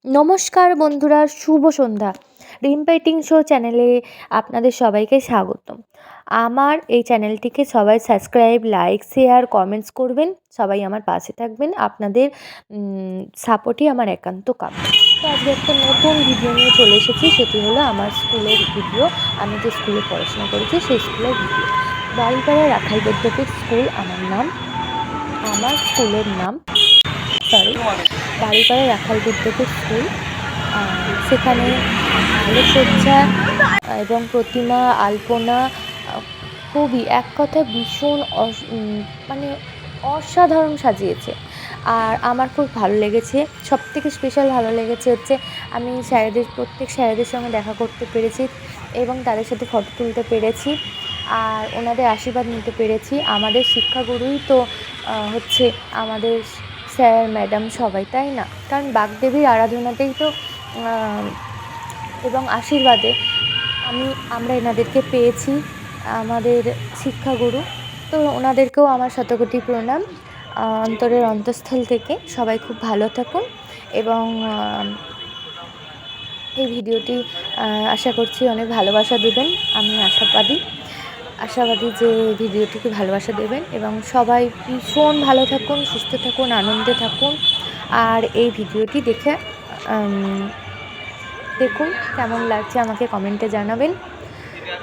নমস্কার বন্ধুরা, শুভ সন্ধ্যা। রিম্পেটিং শো চ্যানেলে আপনাদের সবাইকে স্বাগতম। আমার এই চ্যানেলটিকে সবাই সাবস্ক্রাইব, লাইক, শেয়ার, কমেন্টস করবেন। সবাই আমার পাশে থাকবেন। আপনাদের সাপোর্টই আমার একান্ত কাম্য। তো আজকে একটা নতুন ভিডিও নিয়ে চলে এসেছি। সেটি হলো আমার স্কুলের ভিডিও। আমি যে স্কুলে পড়াশোনা করেছি সেই স্কুলের ভিডিও। বাড়িপাড়া রাখাল বিদ্যাপীঠ স্কুল আমার স্কুলের নাম। বাড়িপাড়া রাখাল বিদ্যাপীঠ স্কুল। সেখানে আলোকসজ্জা এবং প্রতিমা, আলপনা খুবই এক কথায় ভীষণ মানে অসাধারণ সাজিয়েছে। আর আমার খুব ভালো লেগেছে। সবথেকে স্পেশাল ভালো লেগেছে হচ্ছে আমি প্রত্যেক স্যারেদের সঙ্গে দেখা করতে পেরেছি এবং তাদের সাথে ফটো তুলতে পেরেছি আর ওনাদের আশীর্বাদ নিতে পেরেছি। আমাদের শিক্ষাগুরুই তো হচ্ছে আমাদের স্যার, ম্যাডাম সবাই, তাই না? কারণ বাগদেবীর আরাধনাতেই তো এবং আশীর্বাদে আমরা এনাদেরকে পেয়েছি, আমাদের শিক্ষাগুরু। তো ওনাদেরকেও আমার শতকোটি প্রণাম অন্তরের অন্তঃস্থল থেকে। সবাই খুব ভালো থাকুন এবং এই ভিডিওটি আশা করছি অনেক ভালোবাসা দেবেন। আমি আশাবাদী যে ভিডিওটিকে ভালোবাসা দেবেন এবং সবাই ভীষণ ভালো থাকুন, সুস্থ থাকুন, আনন্দে থাকুন। আর এই ভিডিওটি দেখুন কেমন লাগছে আমাকে কমেন্টে জানাবেন।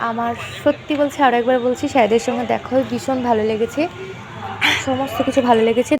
আমার সত্যি বলছি, আরও একবার বলছি, স্যারদের সঙ্গে দেখা হয়ে ভীষণ ভালো লেগেছে। সমস্ত কিছু ভালো লেগেছে।